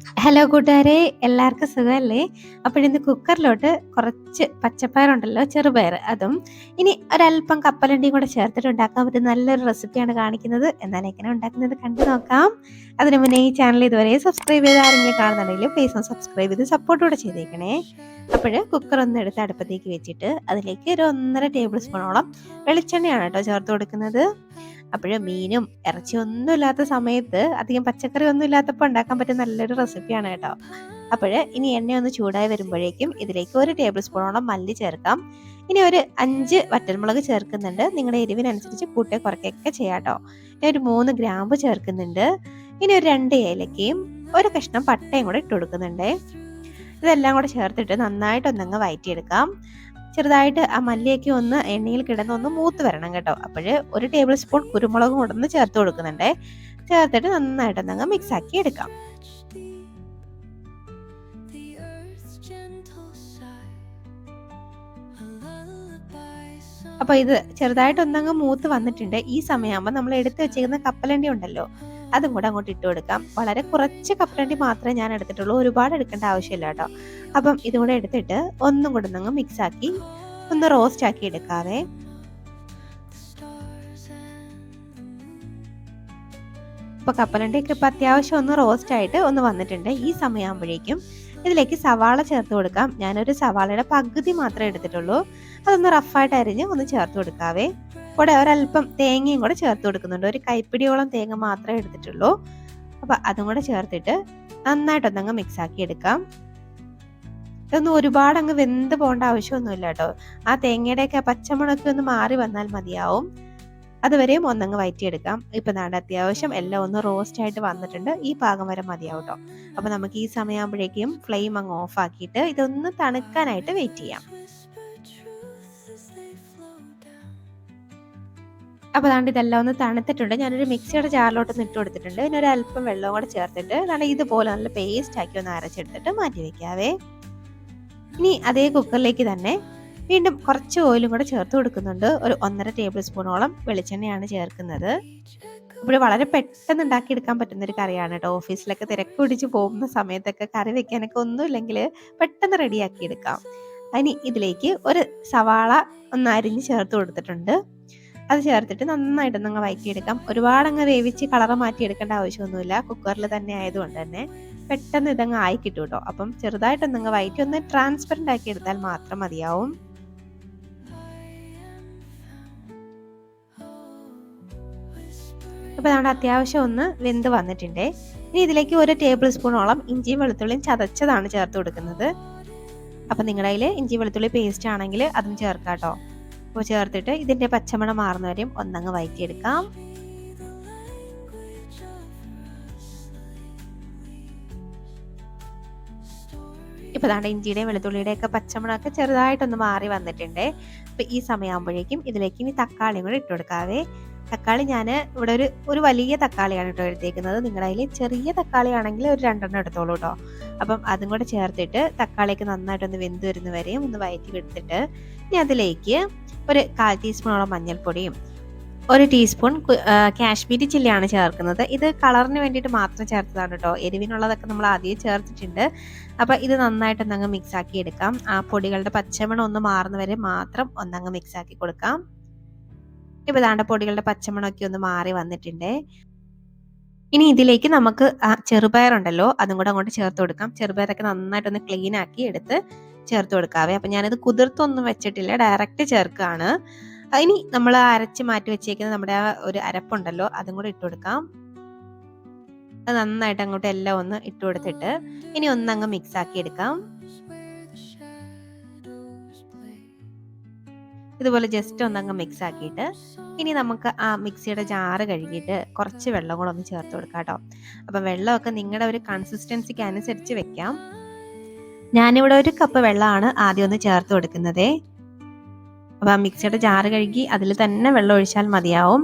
Hello കൂട്ടുകാരെ, എല്ലാവർക്കും സുഖമല്ലേ? അപ്പോഴിന്ന് കുക്കറിലോട്ട് കുറച്ച് പച്ചപ്പയറുണ്ടല്ലോ, ചെറുപയർ, അതും ഇനി ഒരല്പം കപ്പലണ്ടിയും കൂടെ ചേർത്തിട്ട് ഉണ്ടാക്കാൻ പറ്റുന്ന നല്ലൊരു റെസിപ്പിയാണ് കാണിക്കുന്നത്. എന്നാൽ എങ്ങനെ ഉണ്ടാക്കുന്നത് കണ്ടു നോക്കാം. അതിനു മുന്നേ ഈ ചാനൽ ഇതുവരെ സബ്സ്ക്രൈബ് ചെയ്ത് ആരെങ്കിലും കാണുന്നുണ്ടെങ്കിൽ പ്ലീസ് ഒന്ന് സബ്സ്ക്രൈബ് ചെയ്ത് സപ്പോർട്ടോടെ ചെയ്തേക്കണേ. അപ്പോൾ കുക്കർ ഒന്ന് എടുത്ത് അടുപ്പത്തേക്ക് വെച്ചിട്ട് അതിലേക്ക് ഒരു 1.5 ടേബിൾ സ്പൂണോളം വെളിച്ചെണ്ണയാണ് കേട്ടോ ചേർത്ത് കൊടുക്കുന്നത്. അപ്പോഴും മീനും ഇറച്ചിയും ഒന്നും ഇല്ലാത്ത സമയത്ത്, അധികം പച്ചക്കറി ഒന്നും ഇല്ലാത്തപ്പോൾ ഉണ്ടാക്കാൻ പറ്റുന്ന നല്ലൊരു റെസിപ്പിയാണ് കേട്ടോ. ഇനി എണ്ണ ഒന്ന് ചൂടായി വരുമ്പോഴേക്കും ഇതിലേക്ക് 1 ടേബിൾ സ്പൂണോളം മല്ലി ചേർക്കാം. ഇനി ഒരു 5 വറ്റൽമുളക് ചേർക്കുന്നുണ്ട്. നിങ്ങളുടെ എരിവിനനുസരിച്ച് കൂട്ടുക കുറയ്ക്കുകയൊക്കെ ചെയ്യാം കേട്ടോ. ഇനി ഒരു 3 ഗ്രാമ്പ് ചേർക്കുന്നുണ്ട്. ഇനി ഒരു 2 ഏലക്കയും ഒരു കഷ്ണം പട്ടയും കൂടെ ഇട്ട് കൊടുക്കുന്നുണ്ട്. ഇതെല്ലാം കൂടെ ചേർത്തിട്ട് നന്നായിട്ടൊന്നങ്ങ് വഴറ്റിയെടുക്കാം. ചെറുതായിട്ട് ആ മല്ലിയൊക്കെ ഒന്ന് എണ്ണയിൽ കിടന്നൊന്ന് മൂത്ത് വരണം കേട്ടോ. 1 ടേബിൾ സ്പൂൺ കുരുമുളകും കൂടെ ഒന്ന് ചേർത്ത് കൊടുക്കുന്നുണ്ട്. ചേർത്തിട്ട് നന്നായിട്ടൊന്നങ്ങ് മിക്സ് ആക്കി എടുക്കാം. അപ്പോൾ ഇത് ചെറുതായിട്ടൊന്നങ്ങ് മൂത്ത് വന്നിട്ടുണ്ട്. ഈ സമയമാകുമ്പോൾ നമ്മൾ എടുത്ത് വെച്ചിരിക്കുന്ന കപ്പലണ്ടി ഉണ്ടല്ലോ, അതും കൂടെ അങ്ങോട്ട് ഇട്ട് കൊടുക്കാം. വളരെ കുറച്ച് കപ്പലണ്ടി മാത്രമേ ഞാൻ എടുത്തിട്ടുള്ളൂ, ഒരുപാട് എടുക്കേണ്ട ആവശ്യമില്ല കേട്ടോ. അപ്പം ഇതും കൂടെ എടുത്തിട്ട് ഒന്നും കൂടെ ഒന്ന് മിക്സ് ആക്കി ഒന്ന് റോസ്റ്റ് ആക്കി എടുക്കാവേ. ഇപ്പോൾ കപ്പലണ്ടിയൊക്കെ ഇപ്പം അത്യാവശ്യം ഒന്ന് റോസ്റ്റ് ആയിട്ട് ഒന്ന് വന്നിട്ടുണ്ട്. ഈ സമയമാകുമ്പോഴേക്കും ഇതിലേക്ക് സവാള ചേർത്ത് കൊടുക്കാം. ഞാനൊരു സവാളയുടെ പകുതി മാത്രമേ എടുത്തിട്ടുള്ളൂ. അതൊന്ന് റഫായിട്ട് അരിഞ്ഞ് ഒന്ന് ചേർത്ത് കൊടുക്കാവേ. കൂടെ ഒരല്പം തേങ്ങയും കൂടെ ചേർത്ത് കൊടുക്കുന്നുണ്ട്. ഒരു കൈപ്പിടിയോളം തേങ്ങ മാത്രമേ എടുത്തിട്ടുള്ളൂ. അപ്പം അതും കൂടെ ചേർത്തിട്ട് നന്നായിട്ടൊന്നങ്ങ് മിക്സ് ആക്കി എടുക്കാം. ഇതൊന്നും ഒരുപാട് അങ്ങ് വെന്ത് പോകേണ്ട ആവശ്യമൊന്നുമില്ല കേട്ടോ. ആ തേങ്ങയുടെയൊക്കെ പച്ചമുളകൊക്കെ ഒന്ന് മാറി വന്നാൽ മതിയാവും. അതുവരെയും ഒന്നങ്ങ് വഴറ്റിയെടുക്കാം. ഇപ്പം നാട് അത്യാവശ്യം എല്ലാം ഒന്ന് റോസ്റ്റ് ആയിട്ട് വന്നിട്ടുണ്ട്. ഈ പാകം വരെ മതിയാവും കേട്ടോ. അപ്പം നമുക്ക് ഈ സമയമാകുമ്പോഴേക്കും ഫ്ലെയിം അങ്ങ് ഓഫ് ആക്കിയിട്ട് ഇതൊന്ന് തണുക്കാനായിട്ട് വെയിറ്റ് ചെയ്യാം. അപ്പോൾ അതാണ്ട് ഇതെല്ലാം ഒന്ന് തണുത്തിട്ടുണ്ട്. ഞാനൊരു മിക്സിയുടെ ജാറിലോട്ടൊന്ന് ഇട്ട് കൊടുത്തിട്ടുണ്ട്. പിന്നെ ഒരു അല്പം വെള്ളം കൂടെ ചേർത്തിട്ട് അതാണ്ട് ഇതുപോലെ നല്ല പേസ്റ്റ് ആക്കി ഒന്ന് അരച്ചെടുത്തിട്ട് മാറ്റി വെക്കാവേ. ഇനി അതേ കുക്കറിലേക്ക് തന്നെ വീണ്ടും കുറച്ച് ഓയിലും കൂടെ ചേർത്ത് കൊടുക്കുന്നുണ്ട്. ഒരു 1.5 ടേബിൾ സ്പൂണോളം വെളിച്ചെണ്ണയാണ് ചേർക്കുന്നത്. ഇപ്പോൾ വളരെ പെട്ടെന്ന് ഉണ്ടാക്കിയെടുക്കാൻ പറ്റുന്നൊരു കറിയാണ് കേട്ടോ. ഓഫീസിലൊക്കെ തിരക്ക് പിടിച്ച് പോകുന്ന സമയത്തൊക്കെ കറി വെക്കാനൊക്കെ ഒന്നുമില്ലെങ്കിൽ പെട്ടെന്ന് റെഡിയാക്കി എടുക്കാം. ഇനി ഇതിലേക്ക് ഒരു സവാള ഒന്ന് അരിഞ്ഞ് ചേർത്ത് കൊടുത്തിട്ടുണ്ട്. അത് ചേർത്തിട്ട് നന്നായിട്ടൊന്നങ്ങ് വഴറ്റിയെടുക്കാം. ഒരുപാടങ്ങ് വേവിച്ച് കളറ് മാറ്റിയെടുക്കേണ്ട ആവശ്യമൊന്നുമില്ല. കുക്കറിൽ തന്നെ ആയതുകൊണ്ട് തന്നെ പെട്ടെന്ന് ഇതങ്ങ് ആയി കിട്ടും കേട്ടോ. അപ്പം ചെറുതായിട്ടൊന്നങ്ങ് വഴറ്റി ഒന്ന് ട്രാൻസ്പെറൻ്റ് ആക്കി എടുത്താൽ മാത്രം മതിയാവും. അപ്പോൾ നമ്മുടെ അത്യാവശ്യം ഒന്ന് വെന്ത് വന്നിട്ടുണ്ട്. ഇനി ഇതിലേക്ക് 1 ടേബിൾ സ്പൂണോളം ഇഞ്ചിയും വെളുത്തുള്ളിയും ചതച്ചതാണ് ചേർത്ത് കൊടുക്കുന്നത്. അപ്പം നിങ്ങളുടെ കയ്യിൽ ഇഞ്ചി വെളുത്തുള്ളി പേസ്റ്റ് ആണെങ്കിൽ അതും ചേർക്കാം കേട്ടോ. അപ്പോൾ ചേർത്തിട്ട് ഇതിൻ്റെ പച്ചമണം മാറുന്നവരെയും ഒന്നങ്ങ് വഴറ്റിയെടുക്കാം. ഇപ്പോൾ ദാണ്ട് ഇഞ്ചിയുടെയും വെളുത്തുള്ളിയുടെയൊക്കെ പച്ചമണമൊക്കെ ചെറുതായിട്ടൊന്ന് മാറി വന്നിട്ടുണ്ട്. അപ്പോൾ ഈ സമയമാകുമ്പോഴേക്കും ഇതിലേക്ക് ഇനി തക്കാളിയും കൂടെ ഇട്ട് കൊടുക്കാവേ. തക്കാളി ഞാൻ ഇവിടെ ഒരു വലിയ തക്കാളിയാണ് കേട്ടോ എടുത്തേക്കുന്നത്. നിങ്ങളുടെ കയ്യിൽ ചെറിയ തക്കാളി ആണെങ്കിൽ ഒരു 2 എടുത്തോളൂ കേട്ടോ. അപ്പം അതും കൂടെ ചേർത്തിട്ട് തക്കാളിയൊക്കെ നന്നായിട്ടൊന്ന് വെന്ത് വരുന്നവരെയും ഒന്ന് വഴറ്റി എടുത്തിട്ട് ഇനി അതിലേക്ക് ഒരു 1/4 ടീസ്പൂണോളം മഞ്ഞൾപ്പൊടിയും 1 ടീസ്പൂൺ കാശ്മീരി ചില്ലിയാണ് ചേർക്കുന്നത്. ഇത് കളറിന് വേണ്ടിയിട്ട് മാത്രം ചേർത്തതാണ് കേട്ടോ. എരിവിനുള്ളതൊക്കെ നമ്മൾ ആദ്യം ചേർത്തിട്ടുണ്ട്. അപ്പോൾ ഇത് നന്നായിട്ടൊന്നങ്ങ് മിക്സ് ആക്കി എടുക്കാം. ആ പൊടികളുടെ പച്ചമണം ഒന്ന് മാറുന്നവരെ മാത്രം ഒന്നങ്ങ് മിക്സ് ആക്കി കൊടുക്കാം. ഇപ്പോൾ ദാണ്ട പൊടികളുടെ പച്ചമണമൊക്കെ ഒന്ന് മാറി വന്നിട്ടുണ്ട്. ഇനി ഇതിലേക്ക് നമുക്ക് ചെറുപയറുണ്ടല്ലോ, അതും കൂടെ അങ്ങോട്ട് ചേർത്ത് കൊടുക്കാം. ചെറുപയറൊക്കെ നന്നായിട്ടൊന്ന് ക്ലീൻ ആക്കി എടുത്ത് ചേർത്ത് കൊടുക്കാവേ. അപ്പം ഞാനത് കുതിർത്തൊന്നും വെച്ചിട്ടില്ല, ഡയറക്റ്റ് ചേർക്കുകയാണ്. ഇനി നമ്മൾ അരച്ച് മാറ്റി വെച്ചേക്കുന്ന നമ്മുടെ ഒരു അരപ്പുണ്ടല്ലോ, അതും കൂടെ ഇട്ട് കൊടുക്കാം. അത് നന്നായിട്ട് അങ്ങോട്ട് എല്ലാം ഒന്ന് ഇട്ട് കൊടുത്തിട്ട് ഇനി ഒന്നങ്ങ് മിക്സ് ആക്കി എടുക്കാം. ഇതുപോലെ ജസ്റ്റ് ഒന്നങ്ങ് മിക്സ് ആക്കിയിട്ട് ഇനി നമുക്ക് ആ മിക്സിയുടെ ജാറ് കഴുകിയിട്ട് കുറച്ച് വെള്ളം കൂടെ ഒന്ന് ചേർത്ത് കൊടുക്കാം കേട്ടോ. അപ്പം വെള്ളമൊക്കെ നിങ്ങളുടെ ഒരു കൺസിസ്റ്റൻസിക്ക് അനുസരിച്ച് വെക്കാം. ഞാനിവിടെ 1 കപ്പ് വെള്ളമാണ് ആദ്യം ഒന്ന് ചേർത്ത് കൊടുക്കുന്നത്. അപ്പോൾ ആ മിക്സിയുടെ ജാറ് കഴുകി അതിൽ തന്നെ വെള്ളം ഒഴിച്ചാൽ മതിയാവും.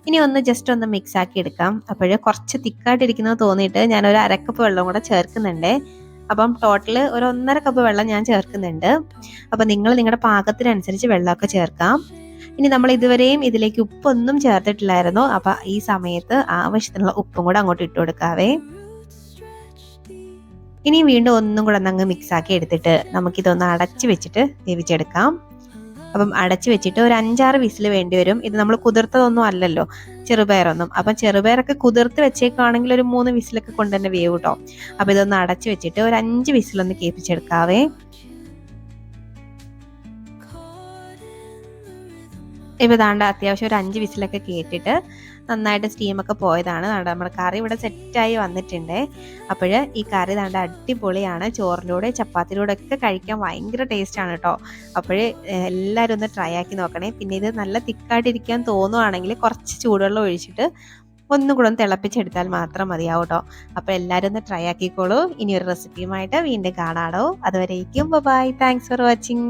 ഇനി ഒന്ന് ജസ്റ്റ് ഒന്ന് മിക്സ് ആക്കി എടുക്കാം. അപ്പോൾ കുറച്ച് തിക്കായിട്ടിരിക്കുന്നത് തോന്നിയിട്ട് ഞാനൊരു 1/2 കപ്പ് വെള്ളം കൂടെ ചേർക്കുന്നുണ്ട്. അപ്പം ടോട്ടൽ ഒരു 1.5 കപ്പ് വെള്ളം ഞാൻ ചേർക്കുന്നുണ്ട്. അപ്പം നിങ്ങൾ നിങ്ങളുടെ പാകത്തിനനുസരിച്ച് വെള്ളമൊക്കെ ചേർക്കാം. ഇനി നമ്മൾ ഇതുവരെയും ഇതിലേക്ക് ഉപ്പൊന്നും ചേർത്തിട്ടില്ലായിരുന്നു. അപ്പം ഈ സമയത്ത് ആവശ്യത്തിനുള്ള ഉപ്പും കൂടെ അങ്ങോട്ട് ഇട്ട് കൊടുക്കാവേ. ഇനി വീണ്ടും ഒന്നും കൂടെ ഒന്ന് അങ്ങ് മിക്സാക്കി എടുത്തിട്ട് നമുക്കിതൊന്ന് അടച്ച് വെച്ചിട്ട് വേവിച്ചെടുക്കാം. അപ്പം അടച്ച് വെച്ചിട്ട് ഒരു 5-6 വിസിൽ വേണ്ടി വരും. ഇത് നമ്മൾ കുതിർത്തതൊന്നും അല്ലല്ലോ ചെറുപയറൊന്നും. അപ്പം ചെറുപയറൊക്കെ കുതിർത്ത് വെച്ചേക്കാണെങ്കിൽ ഒരു 3 വിസിലൊക്കെ കൊണ്ട് തന്നെ വേവും കേട്ടോ. അപ്പം ഇതൊന്ന് അടച്ച് വെച്ചിട്ട് ഒരു 5 വിസിലൊന്ന് കേൾപ്പിച്ചെടുക്കാവേ. ഇപ്പോൾ ദാണ്ട അത്യാവശ്യം ഒരു 5 വിസിലൊക്കെ കേട്ടിട്ട് നന്നായിട്ട് സ്റ്റീമൊക്കെ പോയതാണ്. നമ്മുടെ കറി ഇവിടെ സെറ്റായി വന്നിട്ടുണ്ട്. അപ്പോൾ ഈ കറി ദാണ്ട അടിപൊളിയാണ്. ചോറിലൂടെ ചപ്പാത്തിയിലൂടെ ഒക്കെ കഴിക്കാൻ ഭയങ്കര ടേസ്റ്റാണ് കേട്ടോ. അപ്പോൾ എല്ലാവരും ഒന്ന് ട്രൈ ആക്കി നോക്കണേ. പിന്നെ ഇത് നല്ല തിക്കായിട്ടിരിക്കാൻ തോന്നുവാണെങ്കിൽ കുറച്ച് ചൂടുവെള്ളം ഒഴിച്ചിട്ട് ഒന്നും കൂടെ ഒന്ന് തിളപ്പിച്ചെടുത്താൽ മാത്രം മതിയാവും കേട്ടോ. അപ്പോൾ എല്ലാവരും ഒന്ന് ട്രൈ ആക്കിക്കോളൂ. ഇനി ഒരു റെസിപ്പിയുമായിട്ട് വീണ്ടും കാണാടോ. അതുവരേക്കും ബൈ. Thanks for watching.